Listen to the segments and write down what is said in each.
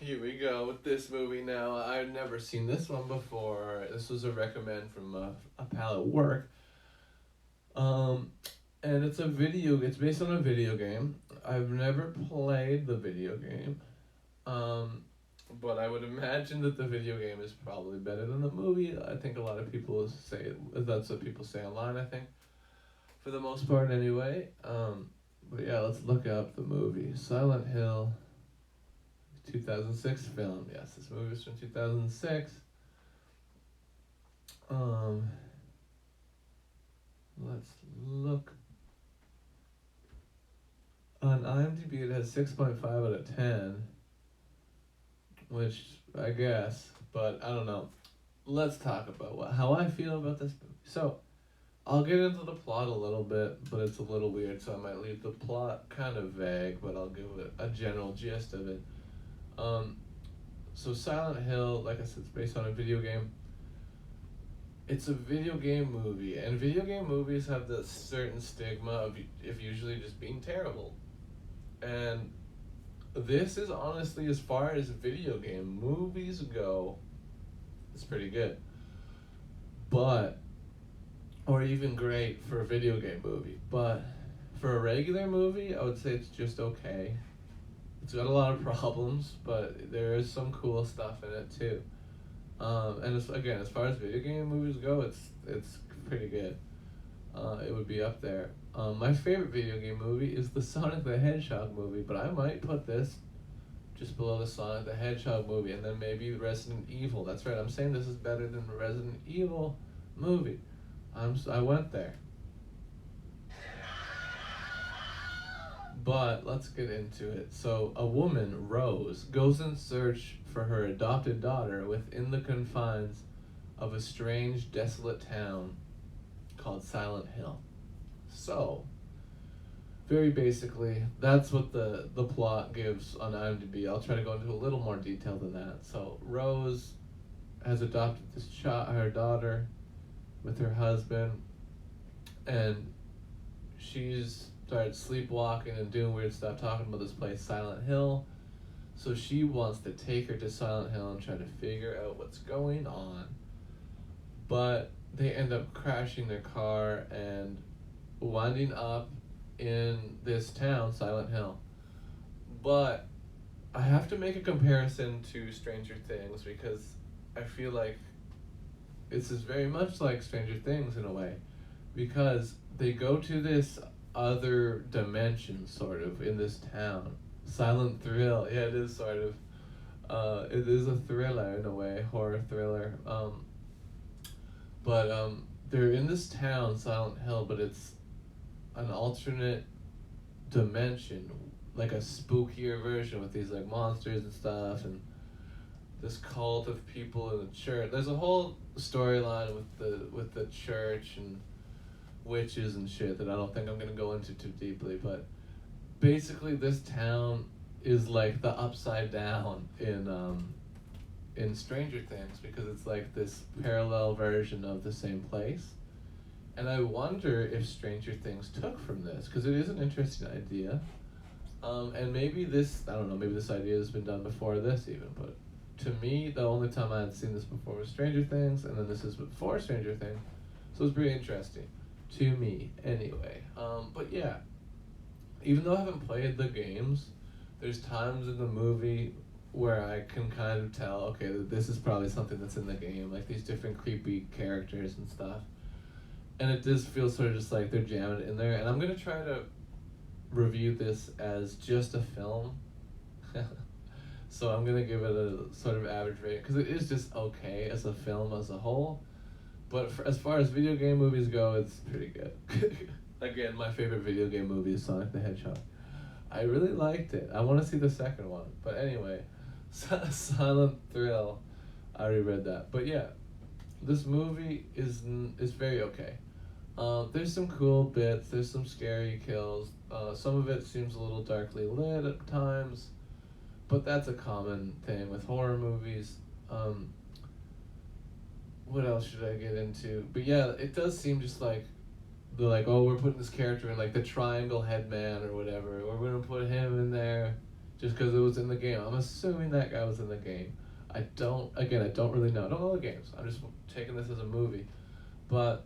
Here we go with this movie now. I've never seen this one before. This was a recommend from a pal at work. Um, and it's a video. It's based on a video game. I've never played the video game. Um, but I would imagine that the video game is probably better than the movie. I think a lot of people say that's what people say online. I think, for the most part, anyway. But yeah, let's look up the movie Silent Hill. 2006 film. Yes, this movie is from 2006. Um, let's look. On IMDb, it has 6.5 out of 10, which I guess, but I don't know. Let's talk about how I feel about this movie. So, I'll get into the plot a little bit, but it's a little weird, so I might leave the plot kind of vague, but I'll give it a general gist of it. Um, so Silent Hill, like I said, it's based on a video game. It's a video game movie, and video game movies have this certain stigma of usually just being terrible. And this is honestly, as far as video game movies go, it's pretty good. But, or even great for a video game movie. But for a regular movie, I would say it's just okay. It's got a lot of problems, but there is some cool stuff in it too. And again, as far as video game movies go, it's pretty good. It would be up there. My favorite video game movie is the Sonic the Hedgehog movie, but I might put this just below the Sonic the Hedgehog movie, and then maybe Resident Evil. That's right. I'm saying this is better than the Resident Evil movie. I went there. But let's get into it. So, a woman, Rose, goes in search for her adopted daughter within the confines of a strange, desolate town called Silent Hill. So, very basically, that's what the plot gives on IMDb. I'll try to go into a little more detail than that. So, Rose has adopted her daughter with her husband, and she's started sleepwalking and doing weird stuff, talking about this place, Silent Hill. So she wants to take her to Silent Hill and try to figure out what's going on. But they end up crashing their car and winding up in this town, Silent Hill. But I have to make a comparison to Stranger Things because I feel like this is very much like Stranger Things in a way. Because they go to this other dimension, sort of, in this town. Silent thrill. Yeah, it is sort of. It is a thriller in a way, horror thriller. But they're in this town, Silent Hill, but it's an alternate dimension, like a spookier version with these like monsters and stuff, and this cult of people in the church. There's a whole storyline with the church and witches and shit that I don't think I'm gonna go into too deeply, but basically this town is like the upside down in Stranger Things because it's like this parallel version of the same place. And I wonder if Stranger Things took from this because it is an interesting idea. And maybe this, I don't know, maybe this idea has been done before this even, but to me, the only time I had seen this before was Stranger Things, and then this is before Stranger Things, so it's pretty interesting. To me, anyway. But yeah, even though I haven't played the games, there's times in the movie where I can kind of tell, okay, this is probably something that's in the game, like these different creepy characters and stuff. And it does feel sort of just like they're jamming it in there. And I'm going to try to review this as just a film. So I'm going to give it a sort of average rating, because it is just okay as a film as a whole. But as far as video game movies go, it's pretty good. Again, my favorite video game movie is Sonic the Hedgehog. I really liked it. I want to see the second one. But anyway, Silent Thrill. I already read that. But yeah, this movie is very okay. There's some cool bits. There's some scary kills. Some of it seems a little darkly lit at times. But that's a common thing with horror movies. What else should I get into? But yeah, it does seem just like they're like, oh, we're putting this character in like the triangle head man or whatever. We're gonna put him in there just because it was in the game. I'm assuming that guy was in the game. I don't really know. I don't know the games. I'm just taking this as a movie. But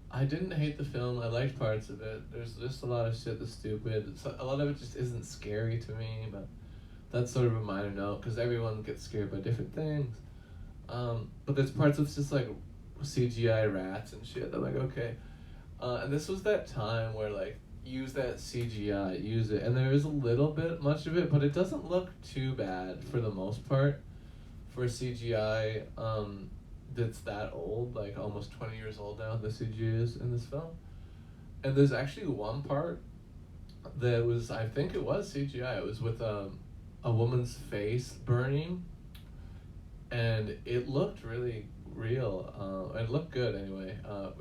I didn't hate the film. I liked parts of it. There's just a lot of shit that's stupid. A lot of it just isn't scary to me, but that's sort of a minor note because everyone gets scared by different things. But there's parts that's just like CGI rats and shit. I'm like, okay. And this was that time where like, use that CGI, use it. And there is a little bit, much of it, but it doesn't look too bad for the most part. For CGI, that's that old, like almost 20 years old now, the CGI is in this film. And there's actually one part that was, I think it was CGI. It was with a woman's face burning, and it looked really real. It looked good anyway.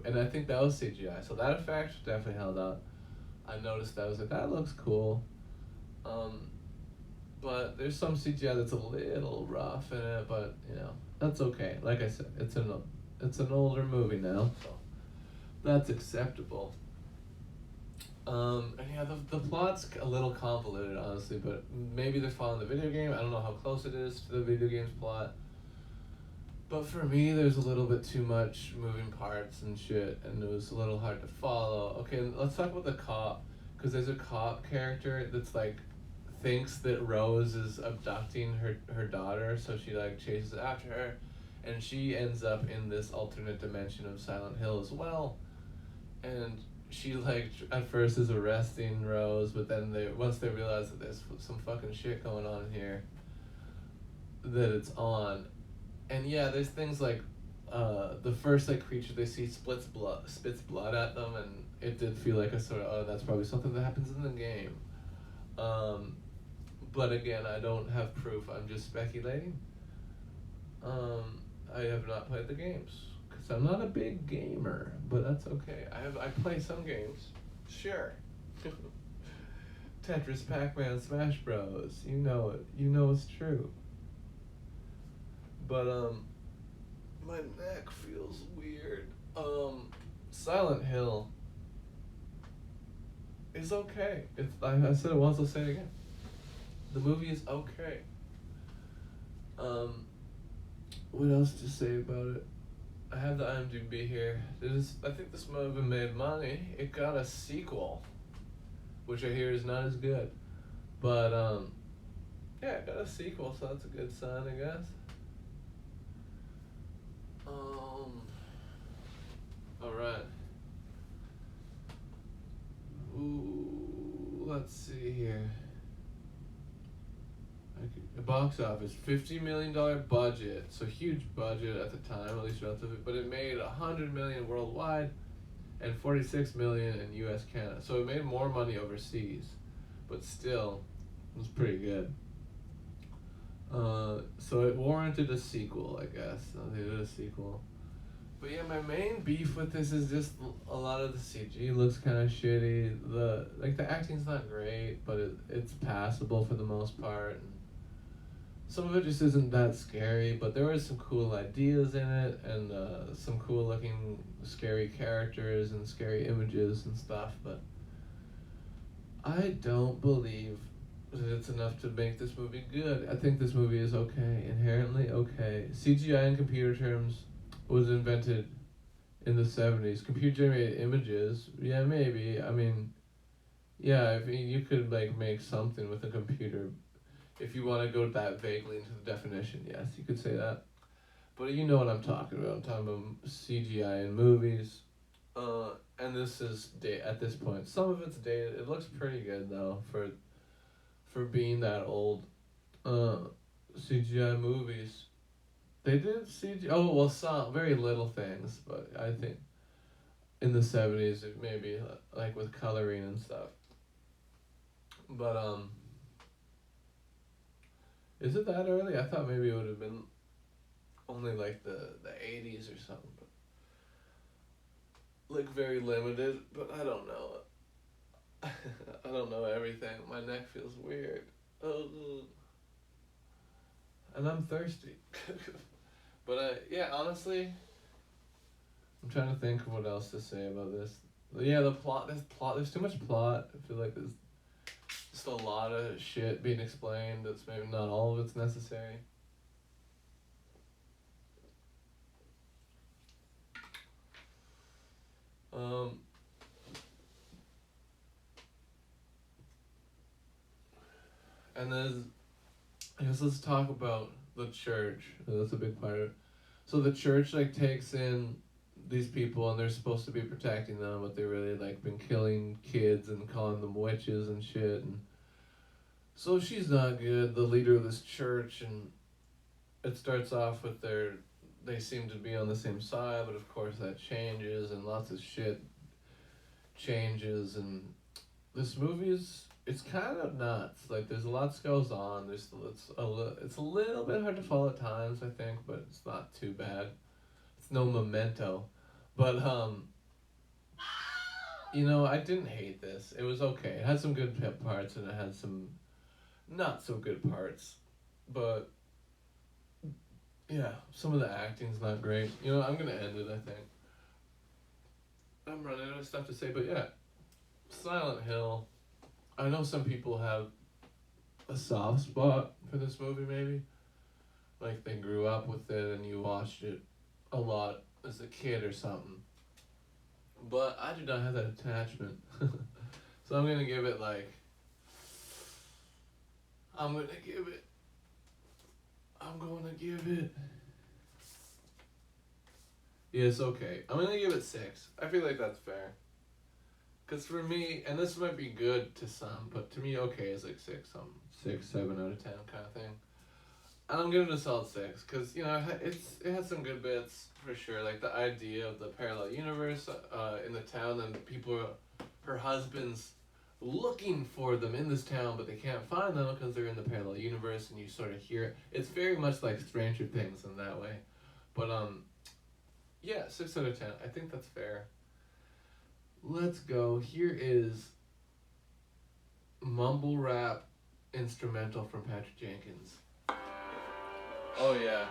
And I think that was CGI. So that effect definitely held up. I noticed that. I was like, that looks cool. But there's some CGI that's a little rough in it, but that's okay. Like I said, it's an older movie now, so that's acceptable. And yeah, the plot's a little convoluted, honestly, but maybe they're following the video game. I don't know how close it is to the video game's plot. But for me, there's a little bit too much moving parts and shit, and it was a little hard to follow. Okay, let's talk about the cop, because there's a cop character that's like, thinks that Rose is abducting her daughter, so she like chases after her, and she ends up in this alternate dimension of Silent Hill as well. And she like at first is arresting Rose, but then once they realize that there's some fucking shit going on here, that it's on. And yeah, there's things like the first like creature they see spits blood at them, and it did feel like a sort of, that's probably something that happens in the game. But again, I don't have proof. I'm just speculating. I have not played the games because I'm not a big gamer, but that's okay. I play some games, sure. Tetris, Pac-Man, Smash Bros. You know it. You know it's true. But my neck feels weird. Silent Hill is okay. I said it once, I'll say it again. The movie is okay. What else to say about it? I have the IMDb here. I think this movie made money. It got a sequel, which I hear is not as good. But yeah, it got a sequel, so that's a good sign, I guess. Alright. Ooh, let's see here. The box office, $50 million budget, so huge budget at the time, at least relatively, but it made $100 million worldwide and $46 million in U.S. Canada. So it made more money overseas, but still, it was pretty good. So it warranted a sequel, I guess. So they did a sequel. But yeah, my main beef with this is just a lot of the CG looks kind of shitty. The acting's not great, but it's passable for the most part. And some of it just isn't that scary, but there were some cool ideas in it, and some cool looking scary characters and scary images and stuff, but I don't believe that it's enough to make this movie good. I think this movie is okay, inherently okay. CGI in computer terms was invented in the 70s. Computer generated images, yeah, maybe. I mean, yeah, you could like make something with a computer. If you want to go that vaguely into the definition, yes, you could say that. But you know what I'm talking about. I'm talking about CGI in movies. And this is at this point. Some of it's dated. It looks pretty good though for being that old. CGI movies. They did CGI. Oh well, some very little things, but I think in the 70s it maybe like with coloring and stuff. But is it that early? I thought maybe it would have been only like the 80s or something. But like very limited, but I don't know. I don't know everything. My neck feels weird. And I'm thirsty. But yeah, honestly, I'm trying to think of what else to say about this. Yeah, the plot. There's too much plot. I feel like there's just a lot of shit being explained. That's maybe not all of it's necessary. And then I guess let's talk about the church. That's a big part of it. So the church like takes in these people and they're supposed to be protecting them, but they really like been killing kids and calling them witches and shit. And so she's not good, the leader of this church, and it starts off with they seem to be on the same side, but of course that changes and lots of shit changes. And this movie it's kind of nuts. Like there's lots goes on. It's a little bit hard to follow at times, I think, but it's not too bad. It's no Memento, but I didn't hate this. It was okay. It had some good parts and it had some not so good parts, but yeah, some of the acting's not great. I'm gonna end it. I think I'm running out of stuff to say, but yeah, Silent Hill. I know some people have a soft spot for this movie, maybe. Like they grew up with it and you watched it a lot as a kid or something. But I do not have that attachment. So I'm going to give it Yes, okay. I'm going to give it 6. I feel like that's fair. Because for me, and this might be good to some, but to me, okay is like 6, 7 out of 10 kind of thing. And I'm giving it a solid 6, because, it has some good bits, for sure. Like, the idea of the parallel universe in the town, and her husband's looking for them in this town, but they can't find them because they're in the parallel universe, and you sort of hear it. It's very much like Stranger Things in that way. But, yeah, 6 out of 10. I think that's fair. Let's go. Here is mumble rap instrumental from Patrick Jenkins. Oh yeah.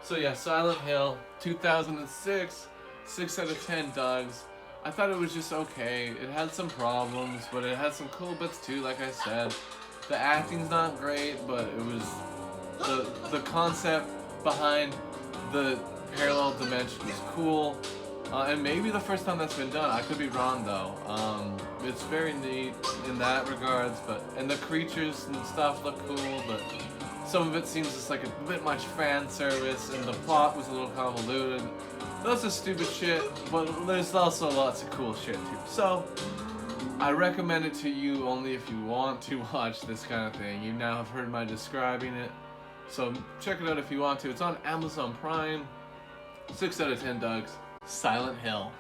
So yeah, Silent Hill, 2006, 6 out of 10 dogs. I thought it was just okay. It had some problems, but it had some cool bits too, like I said. The acting's not great, but it was the concept behind the parallel dimension is cool. And maybe the first time that's been done. I could be wrong though. It's very neat in that regards, and the creatures and stuff look cool, but some of it seems just like a bit much fan service, and the plot was a little convoluted. Lots of stupid shit, but there's also lots of cool shit too. So, I recommend it to you only if you want to watch this kind of thing. You now have heard my describing it, so check it out if you want to. It's on Amazon Prime. 6 out of 10 dogs. Silent Hill.